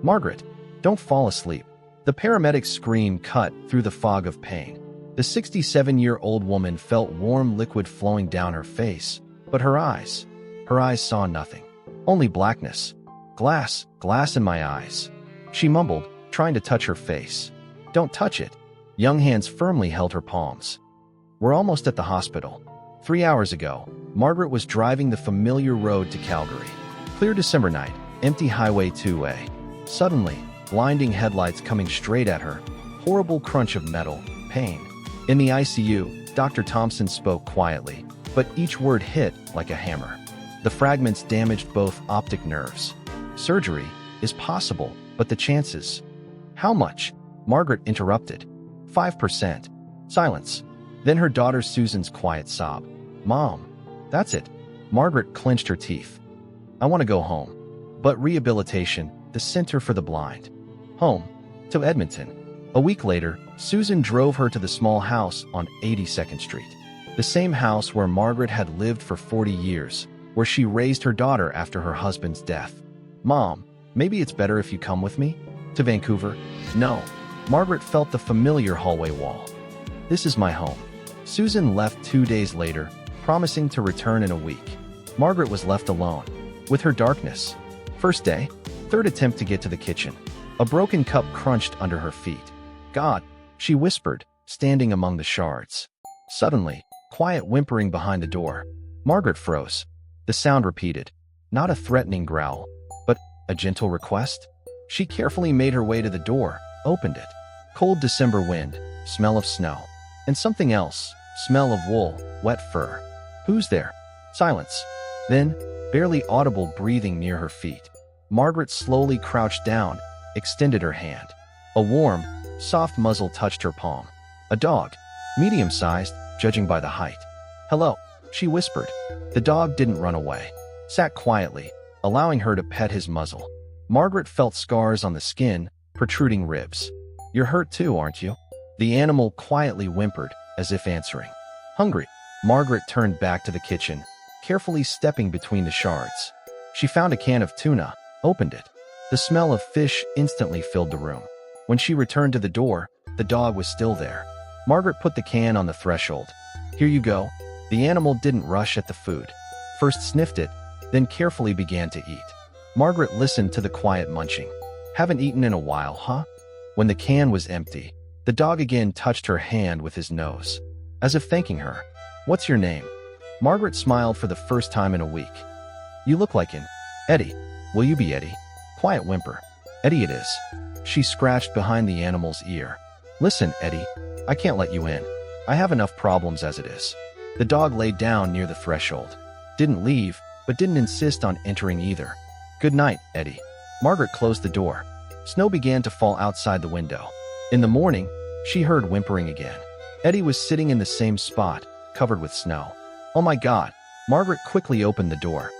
Margaret, don't fall asleep. The paramedic's scream cut through the fog of pain. The 67-year-old woman felt warm liquid flowing down her face, but her eyes saw nothing. Only blackness. Glass in my eyes. She mumbled, trying to touch her face. Don't touch it. Young hands firmly held her palms. We're almost at the hospital. 3 hours ago, Margaret was driving the familiar road to Calgary. Clear December night, empty Highway 2A. Suddenly, blinding headlights coming straight at her. Horrible crunch of metal, pain. In the ICU, Dr. Thompson spoke quietly, but each word hit like a hammer. The fragments damaged both optic nerves. Surgery is possible, but the chances. How much? Margaret interrupted. 5%. Silence. Then her daughter Susan's quiet sob. Mom. That's it. Margaret clenched her teeth. I want to go home. But rehabilitation, the Center for the Blind. Home. To Edmonton. A week later, Susan drove her to the small house on 82nd Street. The same house where Margaret had lived for 40 years, where she raised her daughter after her husband's death. Mom, maybe it's better if you come with me? To Vancouver? No. Margaret felt the familiar hallway wall. This is my home. Susan left 2 days later, promising to return in a week. Margaret was left alone, with her darkness. First day, third attempt to get to the kitchen. A broken cup crunched under her feet. God, she whispered, standing among the shards. Suddenly, quiet whimpering behind the door. Margaret froze. The sound repeated. Not a threatening growl, but a gentle request. She carefully made her way to the door, opened it. Cold December wind, smell of snow. And something else, smell of wool, wet fur. Who's there? Silence. Then, barely audible breathing near her feet. Margaret slowly crouched down, extended her hand. A warm, soft muzzle touched her palm. A dog, medium-sized, judging by the height. Hello, she whispered. The dog didn't run away. Sat quietly, allowing her to pet his muzzle. Margaret felt scars on the skin, protruding ribs. You're hurt too, aren't you? The animal quietly whimpered, as if answering. Hungry. Margaret turned back to the kitchen, carefully stepping between the shards. She found a can of tuna, opened it. The smell of fish instantly filled the room. When she returned to the door, the dog was still there. Margaret put the can on the threshold. Here you go. The animal didn't rush at the food. First sniffed it, then carefully began to eat. Margaret listened to the quiet munching. Haven't eaten in a while, huh? When the can was empty, the dog again touched her hand with his nose, as if thanking her. What's your name? Margaret smiled for the first time in a week. You look like an Eddie. Will you be Eddie? Quiet whimper. Eddie it is. She scratched behind the animal's ear. Listen, Eddie, I can't let you in. I have enough problems as it is. The dog laid down near the threshold. Didn't leave, but didn't insist on entering either. Good night, Eddie. Margaret closed the door. Snow began to fall outside the window. In the morning, she heard whimpering again. Eddie was sitting in the same spot, covered with snow. Oh my God! Margaret quickly opened the door.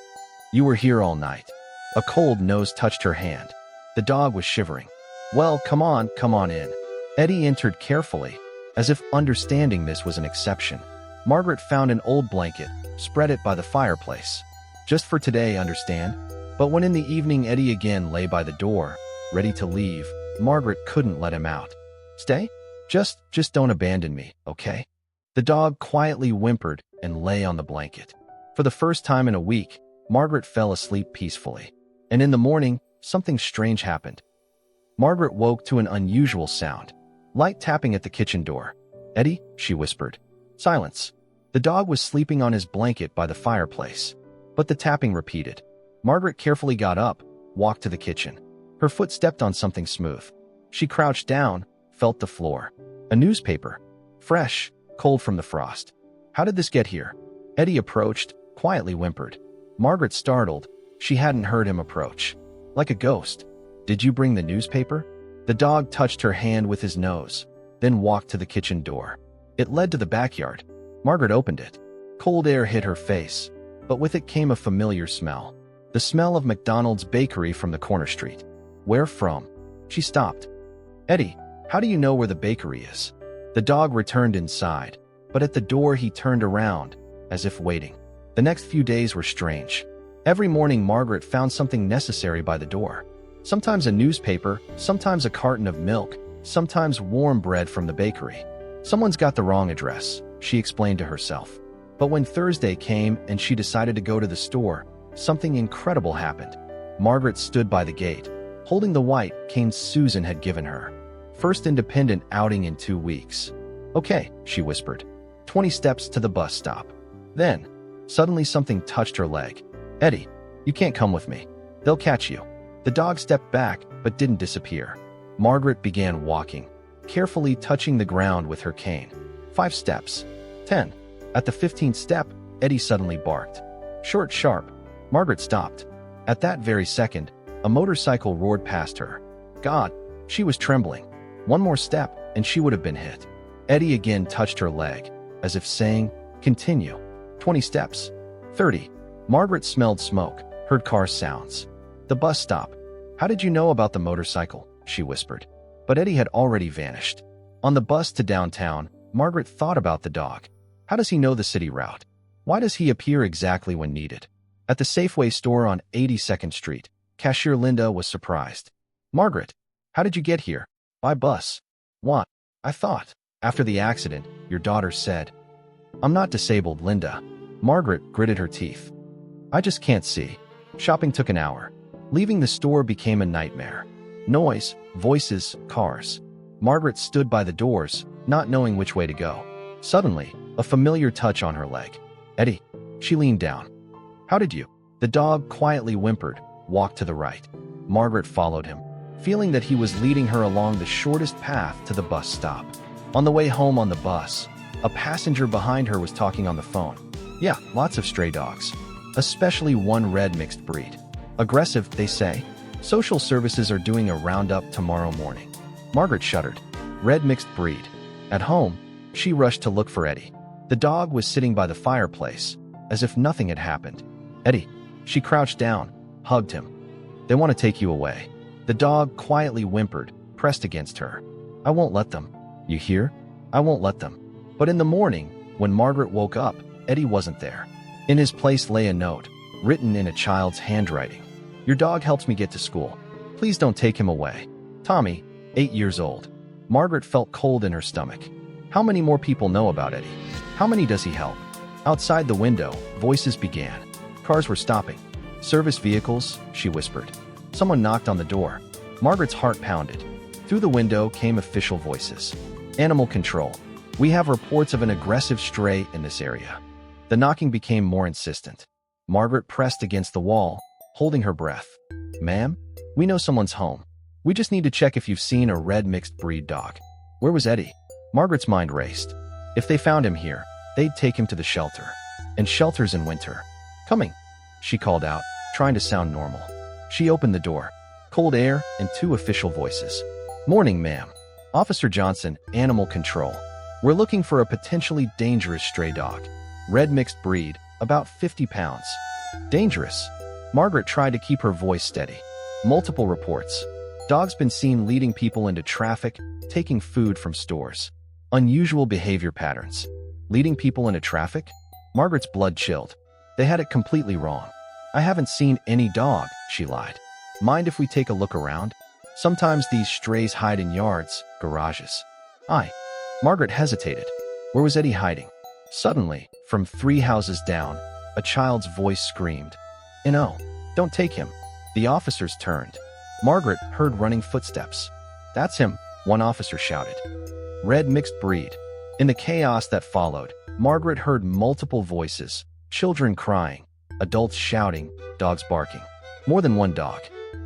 You were here all night. A cold nose touched her hand. The dog was shivering. Well, come on in. Eddie entered carefully, as if understanding this was an exception. Margaret found an old blanket, spread it by the fireplace. Just for today, understand? But when in the evening Eddie again lay by the door, ready to leave, Margaret couldn't let him out. Stay? Just don't abandon me, okay? The dog quietly whimpered and lay on the blanket. For the first time in a week, Margaret fell asleep peacefully. And in the morning, something strange happened. Margaret woke to an unusual sound. Light tapping at the kitchen door. Eddie, she whispered. Silence. The dog was sleeping on his blanket by the fireplace. But the tapping repeated. Margaret carefully got up, walked to the kitchen. Her foot stepped on something smooth. She crouched down, felt the floor. A newspaper. Fresh, cold from the frost. How did this get here? Eddie approached, quietly whimpered. Margaret startled. She hadn't heard him approach. Like a ghost. Did you bring the newspaper? The dog touched her hand with his nose, then walked to the kitchen door. It led to the backyard. Margaret opened it. Cold air hit her face, but with it came a familiar smell. The smell of McDonald's bakery from the corner street. Where from? She stopped. Eddie, how do you know where the bakery is? The dog returned inside, but at the door he turned around, as if waiting. The next few days were strange. Every morning Margaret found something necessary by the door. Sometimes a newspaper, sometimes a carton of milk, sometimes warm bread from the bakery. Someone's got the wrong address, she explained to herself. But when Thursday came and she decided to go to the store, something incredible happened. Margaret stood by the gate, holding the white cane Susan had given her. First independent outing in 2 weeks. Okay, she whispered. 20 steps to the bus stop. Then, suddenly something touched her leg. Eddie, you can't come with me. They'll catch you. The dog stepped back, but didn't disappear. Margaret began walking, carefully touching the ground with her cane. 5 steps. 10. At the 15th step, Eddie suddenly barked. Short, sharp. Margaret stopped. At that very second, a motorcycle roared past her. God, she was trembling. One more step, and she would have been hit. Eddie again touched her leg, as if saying, continue. 20 steps. 30. Margaret smelled smoke, heard car sounds. The bus stop. How did you know about the motorcycle? She whispered. But Eddie had already vanished. On the bus to downtown, Margaret thought about the dog. How does he know the city route? Why does he appear exactly when needed? At the Safeway store on 82nd Street, cashier Linda was surprised. Margaret, how did you get here? By bus. What? I thought. After the accident, your daughter said. I'm not disabled, Linda. Margaret gritted her teeth. I just can't see. Shopping took an hour. Leaving the store became a nightmare. Noise, voices, cars. Margaret stood by the doors, not knowing which way to go. Suddenly, a familiar touch on her leg. Eddie. She leaned down. How did you? The dog quietly whimpered, walked to the right. Margaret followed him, feeling that he was leading her along the shortest path to the bus stop. On the way home on the bus, a passenger behind her was talking on the phone. Yeah, lots of stray dogs. Especially one red mixed breed. Aggressive, they say. Social services are doing a roundup tomorrow morning. Margaret shuddered. Red mixed breed. At home, she rushed to look for Eddie. The dog was sitting by the fireplace, as if nothing had happened. Eddie. She crouched down, hugged him. They want to take you away. The dog quietly whimpered, pressed against her. I won't let them. You hear? I won't let them. But in the morning, when Margaret woke up, Eddie wasn't there. In his place lay a note, written in a child's handwriting. Your dog helps me get to school. Please don't take him away. Tommy, 8 years old. Margaret felt cold in her stomach. How many more people know about Eddie? How many does he help? Outside the window, voices began. Cars were stopping. Service vehicles, she whispered. Someone knocked on the door. Margaret's heart pounded. Through the window came official voices. Animal control. We have reports of an aggressive stray in this area. The knocking became more insistent. Margaret pressed against the wall, holding her breath. Ma'am, we know someone's home. We just need to check if you've seen a red mixed breed dog. Where was Eddie? Margaret's mind raced. If they found him here, they'd take him to the shelter. And shelters in winter. Coming, she called out, trying to sound normal. She opened the door. Cold air and 2 official voices. Morning, ma'am. Officer Johnson, Animal Control. We're looking for a potentially dangerous stray dog. Red mixed breed, about 50 pounds. Dangerous. Margaret tried to keep her voice steady. Multiple reports. Dog's been seen leading people into traffic, taking food from stores. Unusual behavior patterns. Leading people into traffic? Margaret's blood chilled. They had it completely wrong. I haven't seen any dog, she lied. Mind if we take a look around? Sometimes these strays hide in yards, garages. Margaret hesitated. Where was Eddie hiding? Suddenly, from 3 houses down, a child's voice screamed. No, don't take him. The officers turned. Margaret heard running footsteps. That's him, one officer shouted. Red mixed breed. In the chaos that followed, Margaret heard multiple voices, children crying, adults shouting, dogs barking. More than one dog.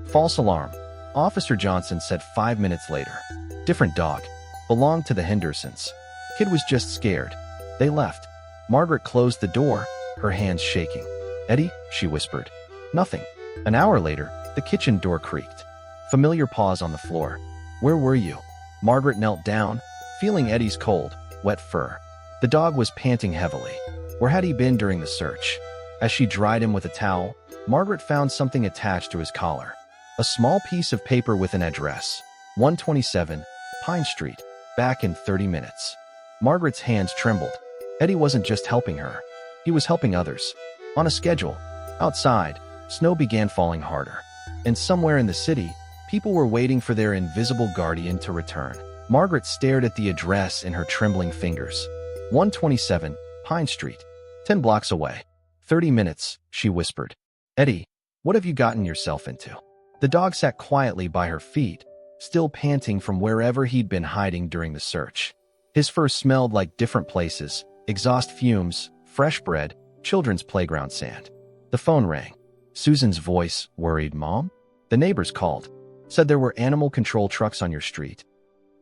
False alarm. Officer Johnson said 5 minutes later. Different dog. Belonged to the Hendersons. Kid was just scared. They left. Margaret closed the door, her hands shaking. Eddie, she whispered. Nothing. An hour later, the kitchen door creaked. Familiar paws on the floor. Where were you? Margaret knelt down, feeling Eddie's cold, wet fur. The dog was panting heavily. Where had he been during the search? As she dried him with a towel, Margaret found something attached to his collar. A small piece of paper with an address. 127, Pine Street. Back in 30 minutes. Margaret's hands trembled. Eddie wasn't just helping her. He was helping others. On a schedule. Outside, snow began falling harder. And somewhere in the city, People were waiting for their invisible guardian to return. Margaret stared at the address in her trembling fingers. 127, Pine Street. 10 blocks away. 30 minutes, she whispered. Eddie, what have you gotten yourself into? The dog sat quietly by her feet, still panting from wherever he'd been hiding during the search. His fur smelled like different places: exhaust fumes, fresh bread, children's playground sand. The phone rang. Susan's voice worried. Mom? The neighbors called. Said there were animal control trucks on your street.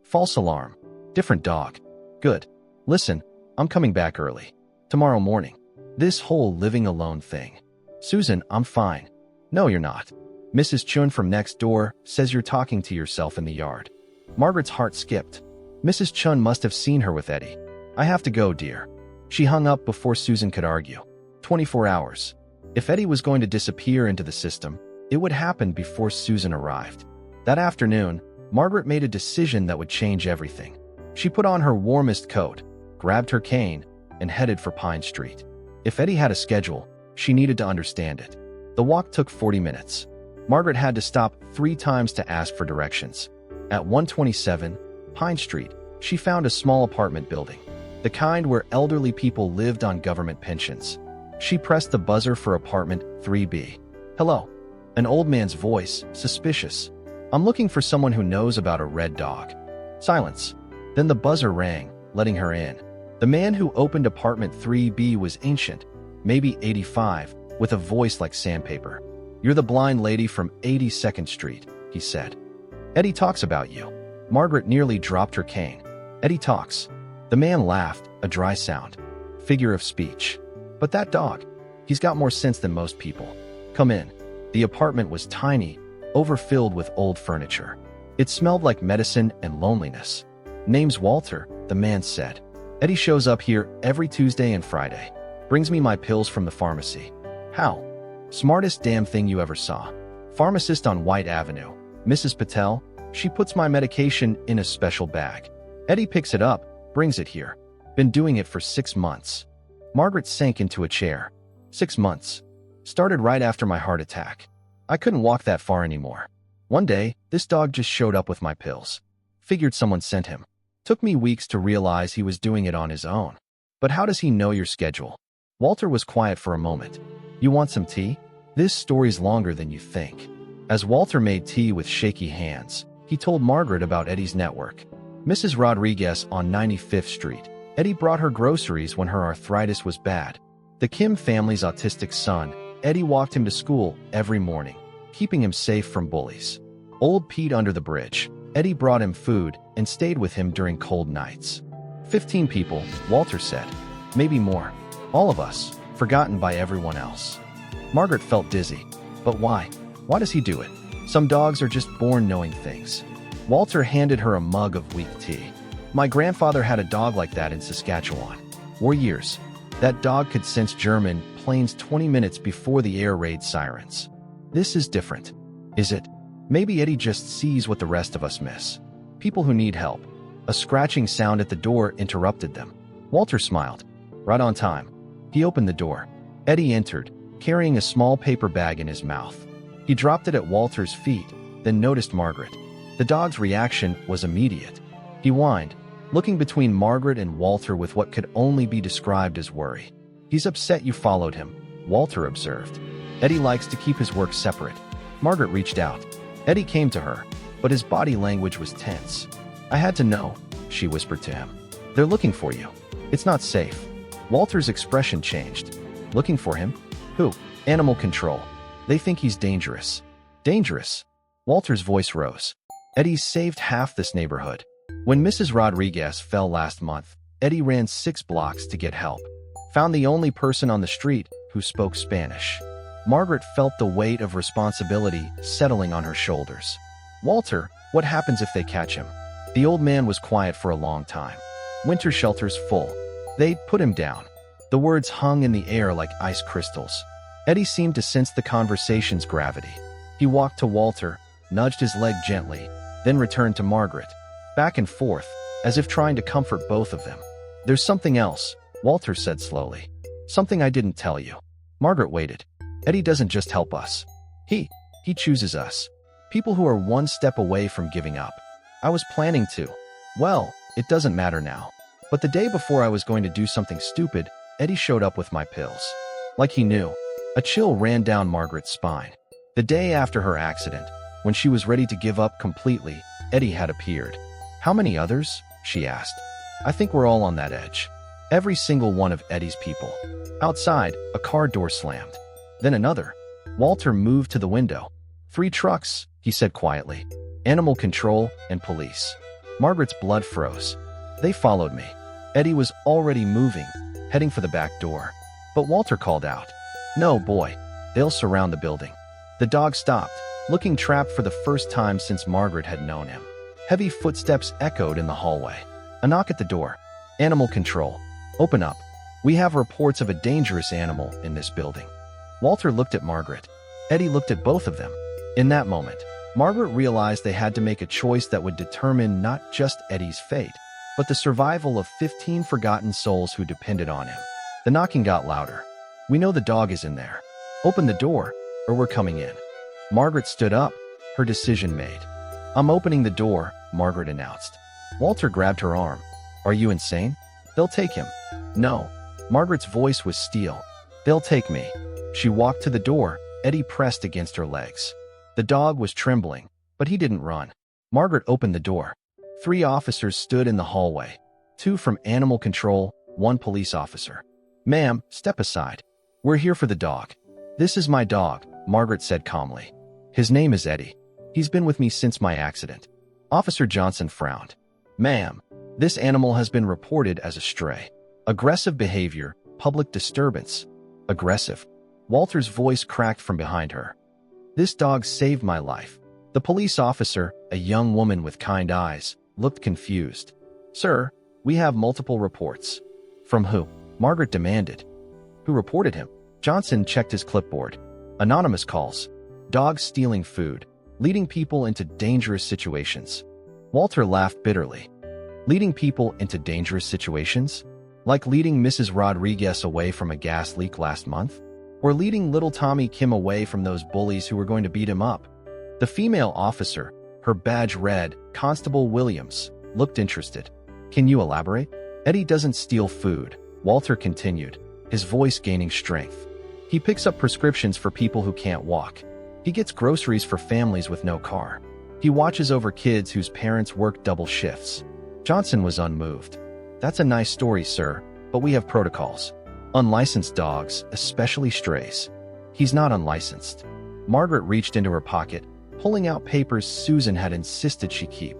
False alarm. Different dog. Good. Listen, I'm coming back early. Tomorrow morning. This whole living alone thing. Susan, I'm fine. No, you're not. Mrs. Chun from next door says you're talking to yourself in the yard. Margaret's heart skipped. Mrs. Chun must have seen her with Eddie. I have to go, dear. She hung up before Susan could argue. 24 hours. If Eddie was going to disappear into the system, it would happen before Susan arrived. That afternoon, Margaret made a decision that would change everything. She put on her warmest coat, grabbed her cane, and headed for Pine Street. If Eddie had a schedule, she needed to understand it. The walk took 40 minutes. Margaret had to stop 3 times to ask for directions. At 127, Pine Street, she found a small apartment building, the kind where elderly people lived on government pensions. She pressed the buzzer for apartment 3B. Hello. An old man's voice, suspicious. I'm looking for someone who knows about a red dog. Silence. Then the buzzer rang, letting her in. The man who opened apartment 3B was ancient, maybe 85, with a voice like sandpaper. You're the blind lady from 82nd Street, he said. Eddie talks about you. Margaret nearly dropped her cane. Eddie talks. The man laughed, a dry sound. Figure of speech. But that dog, he's got more sense than most people. Come in. The apartment was tiny, overfilled with old furniture. It smelled like medicine and loneliness. Name's Walter, the man said. Eddie shows up here every Tuesday and Friday. Brings me my pills from the pharmacy. How? Smartest damn thing you ever saw. Pharmacist on White Avenue. Mrs. Patel, she puts my medication in a special bag. Eddie picks it up, brings it here. Been doing it for 6 months. Margaret sank into a chair. 6 months. Started right after my heart attack. I couldn't walk that far anymore. One day, this dog just showed up with my pills. Figured someone sent him. Took me weeks to realize he was doing it on his own. But how does he know your schedule? Walter was quiet for a moment. You want some tea? This story's longer than you think. As Walter made tea with shaky hands, he told Margaret about Eddie's network. Mrs. Rodriguez on 95th Street. Eddie brought her groceries when her arthritis was bad. The Kim family's autistic son, Eddie walked him to school every morning, keeping him safe from bullies. Old Pete under the bridge. Eddie brought him food and stayed with him during cold nights. 15 people, Walter said. Maybe more. All of us, forgotten by everyone else. Margaret felt dizzy. But why? Why does he do it? Some dogs are just born knowing things. Walter handed her a mug of weak tea. My grandfather had a dog like that in Saskatchewan. For years. That dog could sense German planes 20 minutes before the air raid sirens. This is different. Is it? Maybe Eddie just sees what the rest of us miss. People who need help. A scratching sound at the door interrupted them. Walter smiled. Right on time. He opened the door. Eddie entered, carrying a small paper bag in his mouth. He dropped it at Walter's feet, then noticed Margaret. The dog's reaction was immediate. He whined, looking between Margaret and Walter with what could only be described as worry. He's upset you followed him, Walter observed. Eddie likes to keep his work separate. Margaret reached out. Eddie came to her, but his body language was tense. I had to know, she whispered to him. They're looking for you. It's not safe. Walter's expression changed. Looking for him? Who? Animal control. They think he's dangerous. Dangerous? Walter's voice rose. Eddie's saved half this neighborhood. When Mrs. Rodriguez fell last month, Eddie ran 6 blocks to get help. Found the only person on the street who spoke Spanish. Margaret felt the weight of responsibility settling on her shoulders. Walter, what happens if they catch him? The old man was quiet for a long time. Winter shelter's full. They'd put him down. The words hung in the air like ice crystals. Eddie seemed to sense the conversation's gravity. He walked to Walter, nudged his leg gently, then returned to Margaret. Back and forth, as if trying to comfort both of them. There's something else, Walter said slowly. Something I didn't tell you. Margaret waited. Eddie doesn't just help us. He chooses us. People who are one step away from giving up. I was planning to. Well, it doesn't matter now. But the day before I was going to do something stupid, Eddie showed up with my pills. Like he knew. A chill ran down Margaret's spine. The day after her accident, when she was ready to give up completely, Eddie had appeared. How many others? She asked. I think we're all on that edge. Every single one of Eddie's people. Outside, a car door slammed. Then another. Walter moved to the window. 3 trucks, he said quietly. Animal control and police. Margaret's blood froze. They followed me. Eddie was already moving, heading for the back door. But Walter called out. No, boy. They'll surround the building. The dog stopped, looking trapped for the first time since Margaret had known him. Heavy footsteps echoed in the hallway. A knock at the door. Animal control. Open up. We have reports of a dangerous animal in this building. Walter looked at Margaret. Eddie looked at both of them. In that moment, Margaret realized they had to make a choice that would determine not just Eddie's fate, but the survival of 15 forgotten souls who depended on him. The knocking got louder. We know the dog is in there. Open the door, or we're coming in. Margaret stood up, her decision made. I'm opening the door, Margaret announced. Walter grabbed her arm. Are you insane? They'll take him. No. Margaret's voice was steel. They'll take me. She walked to the door, Eddie pressed against her legs. The dog was trembling, but he didn't run. Margaret opened the door. 3 officers stood in the hallway. 2 from animal control, 1 police officer. Ma'am, step aside. We're here for the dog. This is my dog, Margaret said calmly. His name is Eddie. He's been with me since my accident. Officer Johnson frowned. Ma'am, this animal has been reported as a stray. Aggressive behavior, public disturbance. Aggressive. Walter's voice cracked from behind her. This dog saved my life. The police officer, a young woman with kind eyes, looked confused. Sir, we have multiple reports. From who? Margaret demanded. Who reported him? Johnson checked his clipboard. Anonymous calls. Dogs stealing food. Leading people into dangerous situations. Walter laughed bitterly. Leading people into dangerous situations? Like leading Mrs. Rodriguez away from a gas leak last month? Or leading little Tommy Kim away from those bullies who were going to beat him up? The female officer, her badge red, Constable Williams, looked interested. Can you elaborate? Eddie doesn't steal food, Walter continued, his voice gaining strength. He picks up prescriptions for people who can't walk. He gets groceries for families with no car. He watches over kids whose parents work double shifts. Johnson was unmoved. That's a nice story, sir, but we have protocols. Unlicensed dogs, especially strays. He's not unlicensed. Margaret reached into her pocket, pulling out papers Susan had insisted she keep.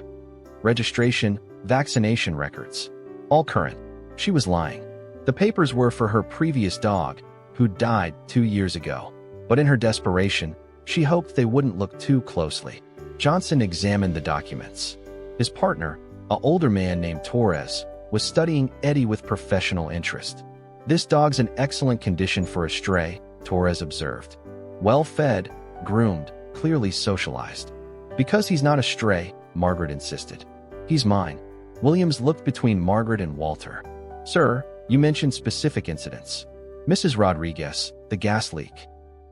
Registration, vaccination records. All current. She was lying. The papers were for her previous dog, who died 2 years ago. But in her desperation, she hoped they wouldn't look too closely. Johnson examined the documents. His partner, an older man named Torres, was studying Eddie with professional interest. This dog's in excellent condition for a stray, Torres observed. Well-fed, groomed, clearly socialized. Because he's not a stray, Margaret insisted. He's mine. Williams looked between Margaret and Walter. Sir, you mentioned specific incidents. Mrs. Rodriguez, the gas leak.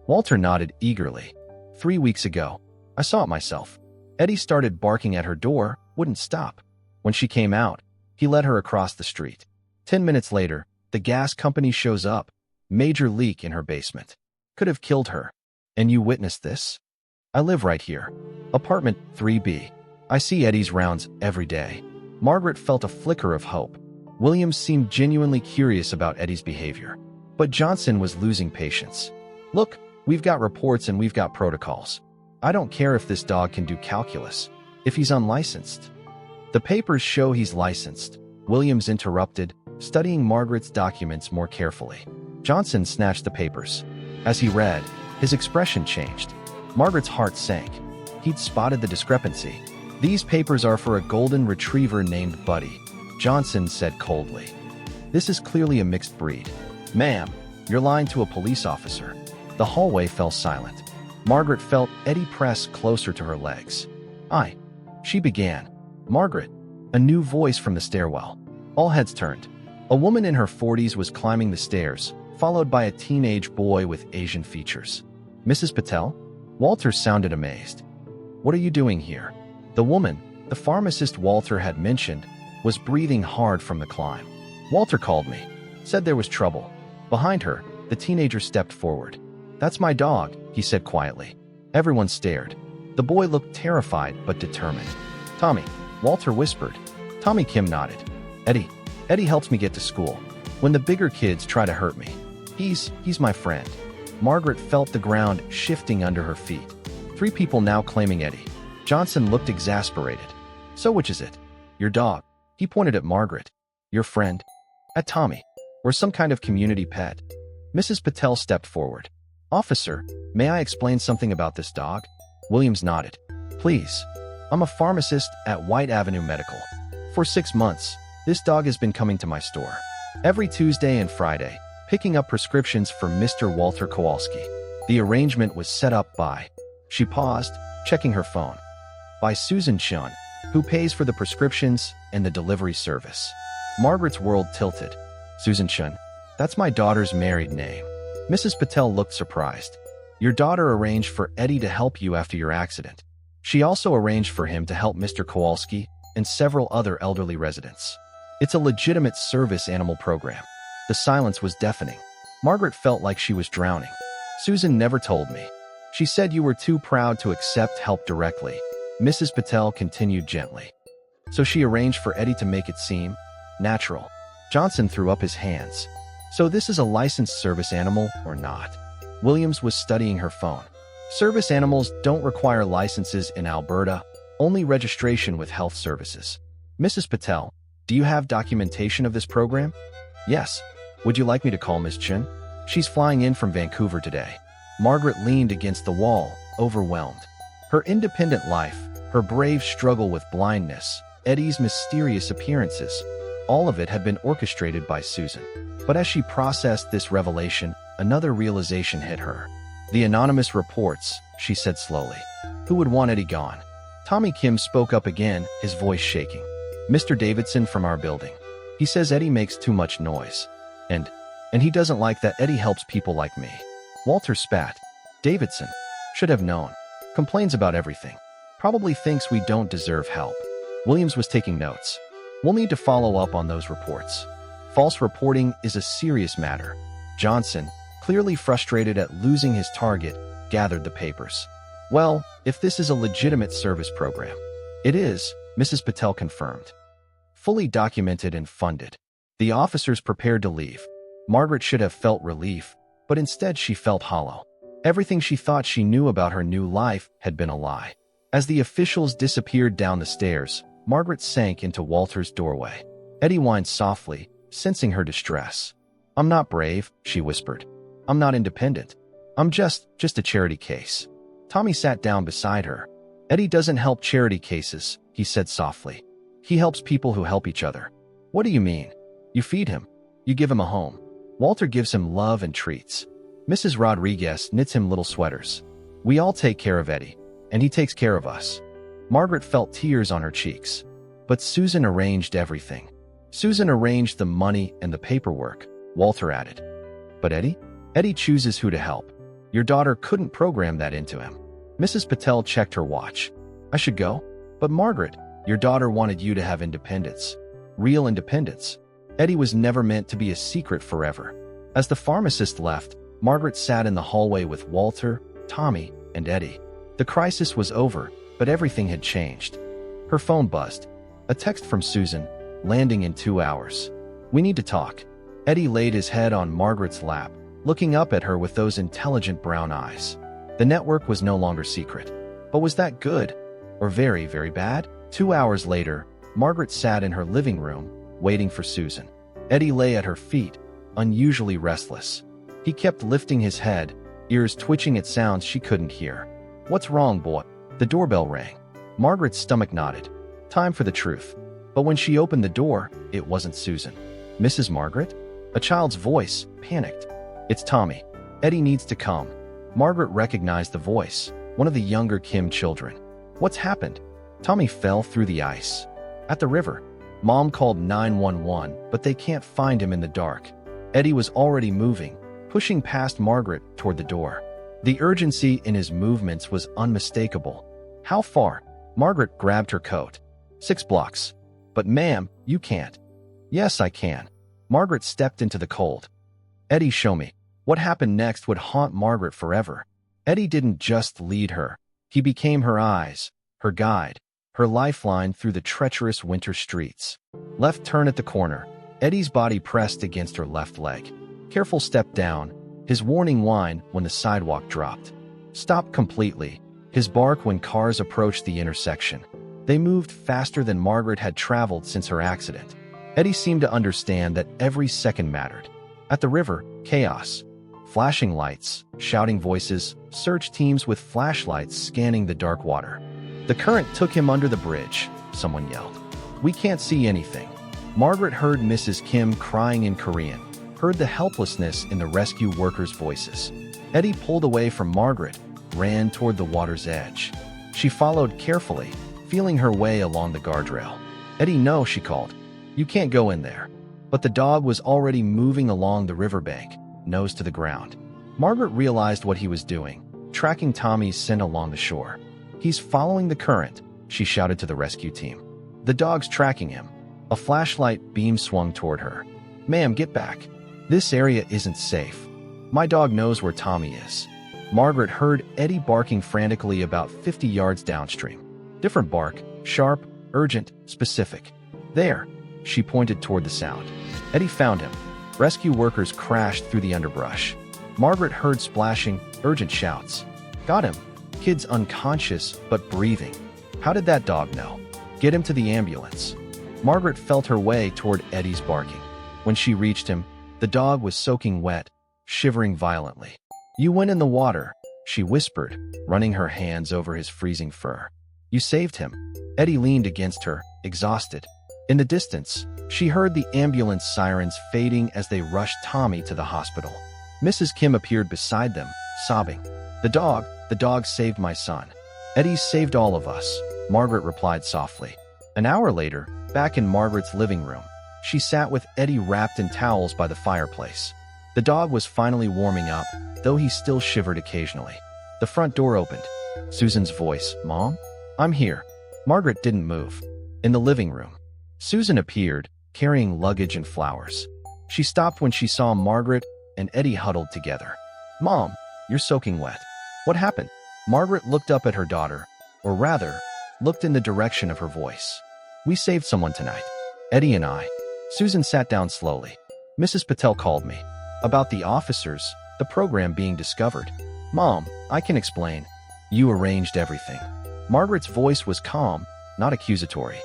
Walter nodded eagerly. 3 weeks ago. I saw it myself. Eddie started barking at her door, wouldn't stop. When she came out, he led her across the street. 10 minutes later, the gas company shows up. Major leak in her basement. Could have killed her. And you witnessed this? I live right here. Apartment 3B. I see Eddie's rounds every day. Margaret felt a flicker of hope. Williams seemed genuinely curious about Eddie's behavior. But Johnson was losing patience. Look, we've got reports and we've got protocols. I don't care if this dog can do calculus, if he's unlicensed. The papers show he's licensed, Williams interrupted, studying Margaret's documents more carefully. Johnson snatched the papers. As he read, his expression changed. Margaret's heart sank. He'd spotted the discrepancy. These papers are for a golden retriever named Buddy, Johnson said coldly. This is clearly a mixed breed. Ma'am, you're lying to a police officer. The hallway fell silent. Margaret felt Eddie press closer to her legs. She began. Margaret, a new voice from the stairwell. All heads turned. A woman in her 40s was climbing the stairs, followed by a teenage boy with Asian features. Mrs. Patel? Walter sounded amazed. What are you doing here? The woman, the pharmacist Walter had mentioned, was breathing hard from the climb. Walter called me, said there was trouble. Behind her, the teenager stepped forward. That's my dog, he said quietly. Everyone stared. The boy looked terrified but determined. Tommy, Walter whispered. Tommy Kim nodded. Eddie helps me get to school. When the bigger kids try to hurt me, he's my friend. Margaret felt the ground shifting under her feet. 3 people now claiming Eddie. Johnson looked exasperated. So which is it? Your dog. He pointed at Margaret. Your friend? At Tommy. Or some kind of community pet? Mrs. Patel stepped forward. Officer, may I explain something about this dog? Williams nodded. Please. I'm a pharmacist at White Avenue Medical. For 6 months, this dog has been coming to my store. Every Tuesday and Friday, picking up prescriptions for Mr. Walter Kowalski. The arrangement was set up by, she paused, checking her phone, by Susan Chun, who pays for the prescriptions and the delivery service. Margaret's world tilted. Susan Chun, that's my daughter's married name. Mrs. Patel looked surprised. Your daughter arranged for Eddie to help you after your accident. She also arranged for him to help Mr. Kowalski and several other elderly residents. It's a legitimate service animal program. The silence was deafening. Margaret felt like she was drowning. Susan never told me. She said you were too proud to accept help directly. Mrs. Patel continued gently. So she arranged for Eddie to make it seem natural. Johnson threw up his hands. So this is a licensed service animal or not? Williams was studying her phone. Service animals don't require licenses in Alberta, only registration with health services. Mrs. Patel, do you have documentation of this program? Yes. Would you like me to call Miss Chin? She's flying in from Vancouver today. Margaret leaned against the wall, overwhelmed. Her independent life, her brave struggle with blindness, Eddie's mysterious appearances, all of it had been orchestrated by Susan. But as she processed this revelation, another realization hit her. The anonymous reports, she said slowly. Who would want Eddie gone? Tommy Kim spoke up again, his voice shaking. Mr. Davidson from our building. He says Eddie makes too much noise. And he doesn't like that Eddie helps people like me. Walter spat. Davidson. Should have known. Complains about everything. Probably thinks we don't deserve help. Williams was taking notes. We'll need to follow up on those reports. False reporting is a serious matter. Johnson, clearly frustrated at losing his target, gathered the papers. Well, if this is a legitimate service program. It is, Mrs. Patel confirmed. Fully documented and funded. The officers prepared to leave. Margaret should have felt relief, but instead she felt hollow. Everything she thought she knew about her new life had been a lie. As the officials disappeared down the stairs, Margaret sank into Walter's doorway. Eddie whined softly, sensing her distress. I'm not brave, she whispered. I'm not independent. I'm just a charity case. Tommy sat down beside her. Eddie doesn't help charity cases, he said softly. He helps people who help each other. What do you mean? You feed him. You give him a home. Walter gives him love and treats. Mrs. Rodriguez knits him little sweaters. We all take care of Eddie, and he takes care of us. Margaret felt tears on her cheeks. But Susan arranged everything. Susan arranged the money and the paperwork, Walter added. But Eddie? Eddie chooses who to help. Your daughter couldn't program that into him. Mrs. Patel checked her watch. I should go? But Margaret, your daughter wanted you to have independence. Real independence. Eddie was never meant to be a secret forever. As the pharmacist left, Margaret sat in the hallway with Walter, Tommy, and Eddie. The crisis was over, but everything had changed. Her phone buzzed. A text from Susan, landing in 2 hours. We need to talk. Eddie laid his head on Margaret's lap, looking up at her with those intelligent brown eyes. The network was no longer secret. But was that good? Or very, very bad? 2 hours later, Margaret sat in her living room, waiting for Susan. Eddie lay at her feet, unusually restless. He kept lifting his head, ears twitching at sounds she couldn't hear. What's wrong, boy? The doorbell rang. Margaret's stomach knotted. Time for the truth. But when she opened the door, it wasn't Susan. Mrs. Margaret? A child's voice, panicked. It's Tommy. Eddie needs to come. Margaret recognized the voice, one of the younger Kim children. What's happened? Tommy fell through the ice. At the river. Mom called 911, but they can't find him in the dark. Eddie was already moving, pushing past Margaret toward the door. The urgency in his movements was unmistakable. How far? Margaret grabbed her coat. 6 blocks. But ma'am, you can't. Yes, I can. Margaret stepped into the cold. Eddie, show me. What happened next would haunt Margaret forever. Eddie didn't just lead her. He became her eyes, her guide, her lifeline through the treacherous winter streets. Left turn at the corner. Eddie's body pressed against her left leg. Careful step down. His warning whine when the sidewalk dropped. Stop completely. His bark when cars approached the intersection. They moved faster than Margaret had traveled since her accident. Eddie seemed to understand that every second mattered. At the river, chaos. Flashing lights, shouting voices, search teams with flashlights scanning the dark water. The current took him under the bridge, someone yelled. We can't see anything. Margaret heard Mrs. Kim crying in Korean, heard the helplessness in the rescue workers' voices. Eddie pulled away from Margaret, ran toward the water's edge. She followed carefully, feeling her way along the guardrail. Eddie, no, she called. You can't go in there. But the dog was already moving along the riverbank, nose to the ground. Margaret realized what he was doing, tracking Tommy's scent along the shore. He's following the current, she shouted to the rescue team. The dog's tracking him. A flashlight beam swung toward her. Ma'am, get back. This area isn't safe. My dog knows where Tommy is. Margaret heard Eddie barking frantically about 50 yards downstream. Different bark, sharp, urgent, specific. There, she pointed toward the sound. Eddie found him. Rescue workers crashed through the underbrush. Margaret heard splashing, urgent shouts. Got him. Kid's unconscious, but breathing. How did that dog know? Get him to the ambulance. Margaret felt her way toward Eddie's barking. When she reached him, the dog was soaking wet, shivering violently. You went in the water, she whispered, running her hands over his freezing fur. You saved him. Eddie leaned against her, exhausted. In the distance, she heard the ambulance sirens fading as they rushed Tommy to the hospital. Mrs. Kim appeared beside them, sobbing. The dog saved my son. Eddie's saved all of us, Margaret replied softly. An hour later, back in Margaret's living room, she sat with Eddie wrapped in towels by the fireplace. The dog was finally warming up, though he still shivered occasionally. The front door opened. Susan's voice, Mom? I'm here. Margaret didn't move. In the living room, Susan appeared, carrying luggage and flowers. She stopped when she saw Margaret and Eddie huddled together. Mom, you're soaking wet. What happened? Margaret looked up at her daughter, or rather, looked in the direction of her voice. We saved someone tonight. Eddie and I. Susan sat down slowly. Mrs. Patel called me. About the officers, the program being discovered. Mom, I can explain. You arranged everything. Margaret's voice was calm, not accusatory.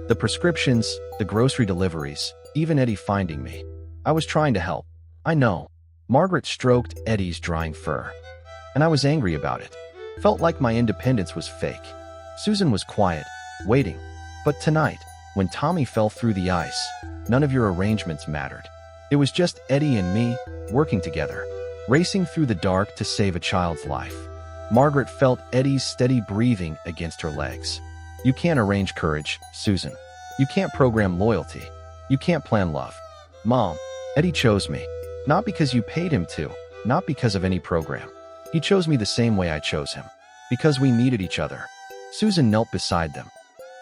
The prescriptions, the grocery deliveries, even Eddie finding me. I was trying to help. I know. Margaret stroked Eddie's drying fur. And I was angry about it. Felt like my independence was fake. Susan was quiet, waiting. But tonight, when Tommy fell through the ice, none of your arrangements mattered. It was just Eddie and me, working together, racing through the dark to save a child's life. Margaret felt Eddie's steady breathing against her legs. You can't arrange courage, Susan. You can't program loyalty. You can't plan love. Mom, Eddie chose me. Not because you paid him to, not because of any program. He chose me the same way I chose him. Because we needed each other. Susan knelt beside them.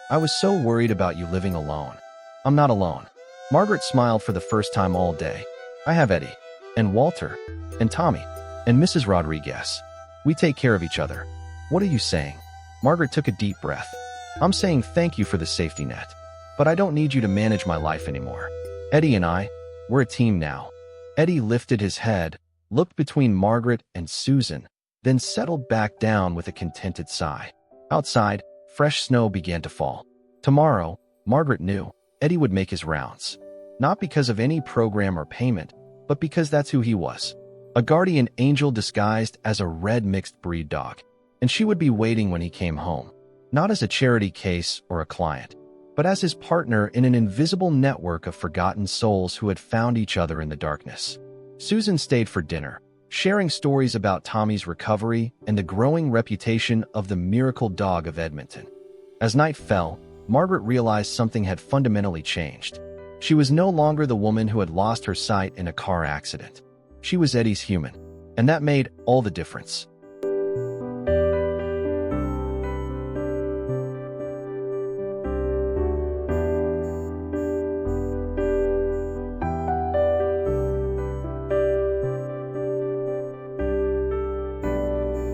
I was so worried about you living alone. I'm not alone. Margaret smiled for the first time all day. I have Eddie, and Walter, and Tommy, and Mrs. Rodriguez. We take care of each other. What are you saying? Margaret took a deep breath. I'm saying thank you for the safety net. But I don't need you to manage my life anymore. Eddie and I, we're a team now. Eddie lifted his head, looked between Margaret and Susan, then settled back down with a contented sigh. Outside, fresh snow began to fall. Tomorrow, Margaret knew, Eddie would make his rounds. Not because of any program or payment, but because that's who he was. A guardian angel disguised as a red mixed breed dog. And she would be waiting when he came home. Not as a charity case or a client, but as his partner in an invisible network of forgotten souls who had found each other in the darkness. Susan stayed for dinner, sharing stories about Tommy's recovery and the growing reputation of the miracle dog of Edmonton. As night fell, Margaret realized something had fundamentally changed. She was no longer the woman who had lost her sight in a car accident. She was Eddie's human, and that made all the difference.